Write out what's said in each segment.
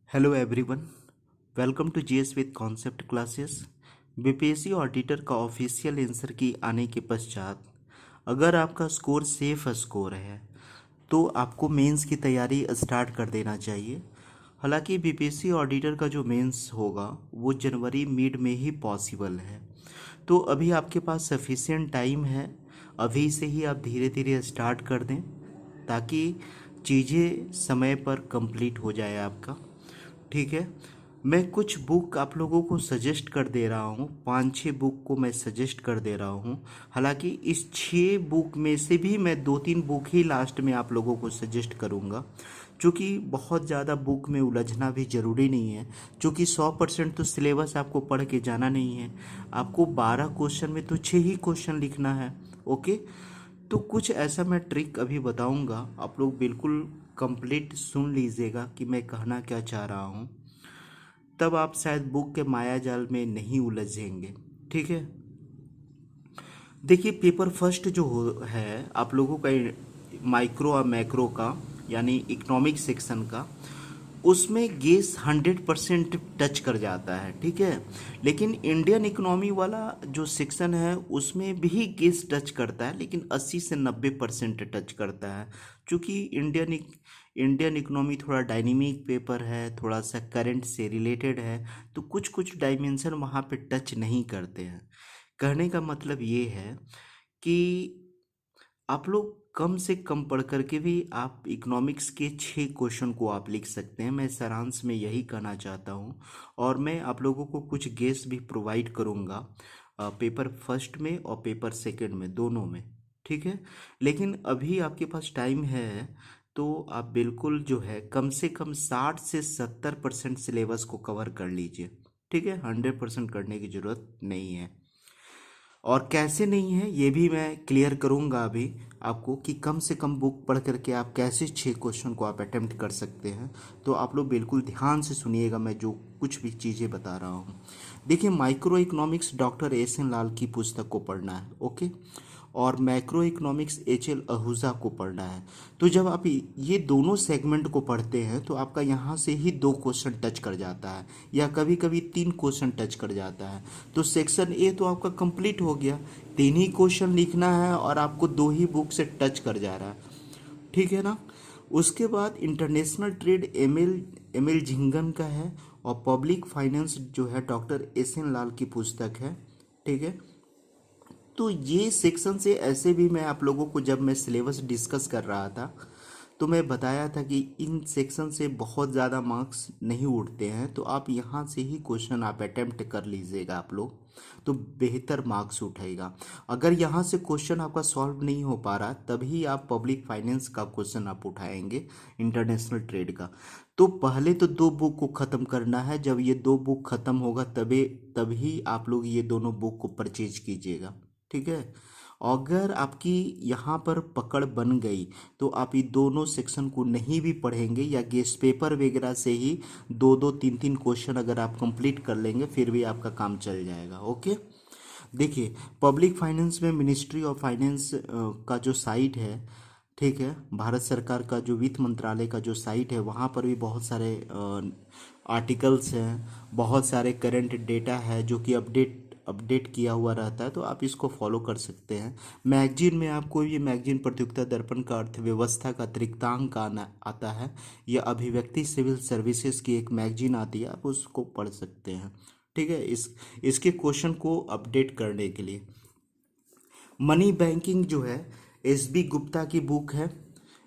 Hello everyone, welcome to GS with concept classes. BPSC auditor का official answer key आने के पश्चात अगर आपका स्कोर सेफ स्कोर है तो आपको मेंस की तैयारी स्टार्ट कर देना चाहिए। हालांकि बीपीएससी ऑडिटर का जो मेंस होगा वो जनवरी मिड में ही पॉसिबल है, तो अभी आपके पास सफिशिएंट टाइम है। अभी से ही आप धीरे धीरे स्टार्ट कर दें ताकि चीज़ें समय पर कंप्लीट हो जाए आपका। ठीक है, मैं कुछ बुक आप लोगों को सजेस्ट कर दे रहा हूँ, 5-6 बुक को मैं सजेस्ट कर दे रहा हूँ। हालांकि इस 6 बुक में से भी मैं 2-3 बुक ही लास्ट में आप लोगों को सजेस्ट करूँगा, क्योंकि बहुत ज़्यादा बुक में उलझना भी ज़रूरी नहीं है। क्योंकि 100% तो सिलेबस आपको पढ़ के जाना नहीं है, आपको 12 क्वेश्चन में तो 6 ही क्वेश्चन लिखना है। ओके, तो कुछ ऐसा मैं ट्रिक अभी बताऊंगा, आप लोग बिल्कुल कंप्लीट सुन लीजिएगा कि मैं कहना क्या चाह रहा हूँ, तब आप शायद बुक के माया जाल में नहीं उलझेंगे। ठीक है, देखिए पेपर फर्स्ट जो है आप लोगों का माइक्रो और मैक्रो का, यानी इकोनॉमिक सेक्शन का, उसमें गेस 100% टच कर जाता है। ठीक है, लेकिन इंडियन इकोनॉमी वाला जो सेक्शन है उसमें भी गेस टच करता है, लेकिन 80 से 90% टच करता है। क्योंकि इंडियन इकोनॉमी थोड़ा डायनेमिक पेपर है, थोड़ा सा करंट से रिलेटेड है, तो कुछ कुछ डायमेंशन वहाँ पे टच नहीं करते हैं। कहने का मतलब ये है कि आप लोग कम से कम पढ़ करके भी आप इकोनॉमिक्स के 6 क्वेश्चन को आप लिख सकते हैं। मैं सारांश में यही कहना चाहता हूँ, और मैं आप लोगों को कुछ गेस भी प्रोवाइड करूँगा पेपर फर्स्ट में और पेपर सेकंड में, दोनों में। ठीक है, लेकिन अभी आपके पास टाइम है, तो आप बिल्कुल जो है कम से कम 60 से 70% सिलेबस को कवर कर लीजिए। ठीक है, 100% करने की ज़रूरत नहीं है। और कैसे नहीं है ये भी मैं क्लियर करूंगा अभी आपको, कि कम से कम बुक पढ़ करके आप कैसे 6 क्वेश्चन को आप अटेम्प्ट कर सकते हैं। तो आप लोग बिल्कुल ध्यान से सुनिएगा मैं जो कुछ भी चीज़ें बता रहा हूँ। देखिए, micro economics doctor S N Lal की पुस्तक को पढ़ना है। ओके, और macro economics H L Ahuja को पढ़ना है। तो जब आप ये दोनों सेगमेंट को पढ़ते हैं तो आपका यहाँ से ही 2 क्वेश्चन टच कर जाता है, या कभी कभी 3 क्वेश्चन टच कर जाता है। तो सेक्शन ए तो आपका कंप्लीट हो गया, 3 ही क्वेश्चन लिखना है और आपको 2 ही बुक से टच कर जा रहा है। ठीक है ना। उसके बाद international trade M L Jhingan का है, और पब्लिक फाइनेंस जो है डॉक्टर एस एन लाल की पुस्तक है। ठीक है, तो ये सेक्शन से ऐसे भी मैं आप लोगों को जब मैं सिलेबस डिस्कस कर रहा था तो मैं बताया था कि इन सेक्शन से बहुत ज़्यादा मार्क्स नहीं उठते हैं, तो आप यहाँ से ही क्वेश्चन आप अटेम्प्ट कर लीजिएगा आप लोग, तो बेहतर मार्क्स उठेगा। अगर यहाँ से क्वेश्चन आपका सॉल्व नहीं हो पा रहा तभी आप पब्लिक फाइनेंस का क्वेश्चन आप उठाएंगे, इंटरनेशनल ट्रेड का। तो पहले तो 2 बुक को ख़त्म करना है, जब ये 2 बुक ख़त्म होगा तभी आप लोग ये दोनों बुक को परचेज कीजिएगा। ठीक है, अगर आपकी यहाँ पर पकड़ बन गई तो आप ये दोनों सेक्शन को नहीं भी पढ़ेंगे, या गेस्ट पेपर वगैरह से ही 2-2 3-3 क्वेश्चन अगर आप कंप्लीट कर लेंगे फिर भी आपका काम चल जाएगा। ओके, देखिए पब्लिक फाइनेंस में मिनिस्ट्री ऑफ फाइनेंस का जो साइट है, ठीक है, भारत सरकार का जो वित्त मंत्रालय का जो साइट है, वहाँ पर भी बहुत सारे आर्टिकल्स हैं, बहुत सारे करंट डेटा है जो कि अपडेट किया हुआ रहता है, तो आप इसको फॉलो कर सकते हैं। मैगजीन में आपको ये मैगजीन प्रतियोगिता दर्पण का अर्थव्यवस्था का तृतीयांक आना आता है, या अभिव्यक्ति सिविल सर्विसेज की एक मैगजीन आती है, आप उसको पढ़ सकते हैं। ठीक है, इसके क्वेश्चन को अपडेट करने के लिए मनी बैंकिंग जो है एस बी गुप्ता की बुक है,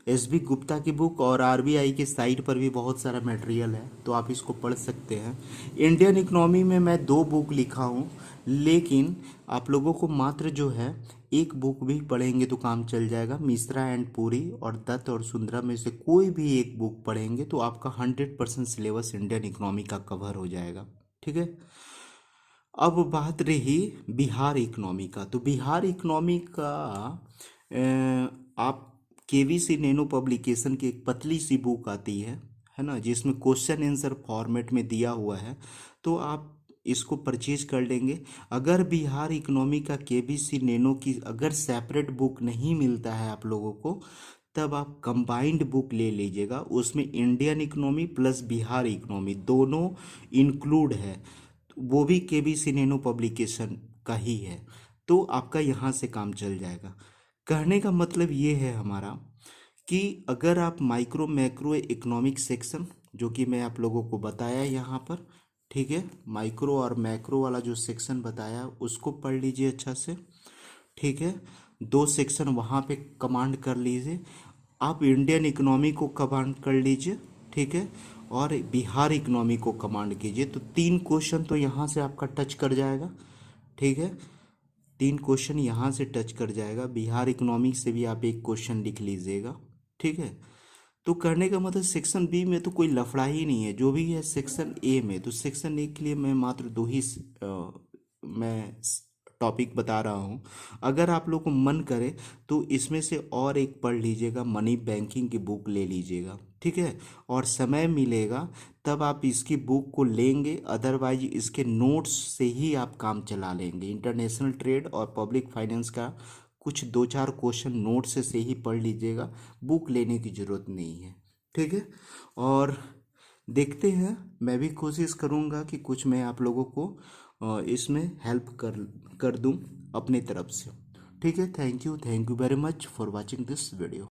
एस बी गुप्ता की बुक, और आर बी आई के साइट पर भी बहुत सारा मटेरियल है, तो आप इसको पढ़ सकते हैं। इंडियन इकोनॉमी में मैं 2 बुक लिखा हूँ, लेकिन आप लोगों को मात्र जो है एक बुक भी पढ़ेंगे तो काम चल जाएगा। मिश्रा एंड पुरी और दत्त और सुंदरा में से कोई भी एक बुक पढ़ेंगे तो आपका 100% सिलेबस इंडियन इकोनॉमी का कवर हो जाएगा। ठीक है, अब बात रही बिहार इकोनॉमी का, तो बिहार इकोनॉमी का आप केवीसी नैनो पब्लिकेशन की एक पतली सी बुक आती है ना, जिसमें क्वेश्चन आंसर फॉर्मेट में दिया हुआ है, तो आप इसको परचेज कर लेंगे। अगर बिहार इकोनॉमी का केबीसी नैनो की अगर सेपरेट बुक नहीं मिलता है आप लोगों को, तब आप कंबाइंड बुक ले लीजिएगा, उसमें Indian economy plus Bihar economy दोनों इंक्लूड है, वो भी केबीसी नैनो पब्लिकेशन का ही है। तो आपका यहाँ से काम चल जाएगा। कहने का मतलब ये है हमारा कि अगर आप माइक्रो मैक्रो इकोनॉमिक सेक्शन, जो कि मैं आप लोगों को बताया यहाँ पर, ठीक है, माइक्रो और मैक्रो वाला जो सेक्शन बताया उसको पढ़ लीजिए अच्छा से, ठीक है। दो सेक्शन वहाँ पे कमांड कर लीजिए। आप इंडियन इकोनॉमी को कमांड कर लीजिए, ठीक है, और बिहार इकोनॉमी को कमांड कीजिए, तो 3 क्वेश्चन तो यहाँ से आपका टच कर जाएगा, ठीक है। 3 क्वेश्चन यहाँ से टच कर जाएगा। बिहार इकोनॉमी से भी आप एक क्वेश्चन लिख लीजिएगा, ठीक है। तो करने का मतलब सेक्शन बी में तो कोई लफड़ा ही नहीं है, जो भी है सेक्शन ए में। तो सेक्शन ए के लिए मैं मात्र दो ही मैं टॉपिक बता रहा हूँ। अगर आप लोग को मन करे तो इसमें से और एक पढ़ लीजिएगा, मनी बैंकिंग की बुक ले लीजिएगा, ठीक है। और समय मिलेगा तब आप इसकी बुक को लेंगे, अदरवाइज इसके नोट्स से ही आप काम चला लेंगे। इंटरनेशनल ट्रेड और पब्लिक फाइनेंस का कुछ 2-4 क्वेश्चन नोट से ही पढ़ लीजिएगा, बुक लेने की ज़रूरत नहीं है, ठीक है। और देखते हैं, मैं भी कोशिश करूँगा कि कुछ मैं आप लोगों को इसमें हेल्प कर दूँ अपनी तरफ से, ठीक है। Thank you very much for watching this video.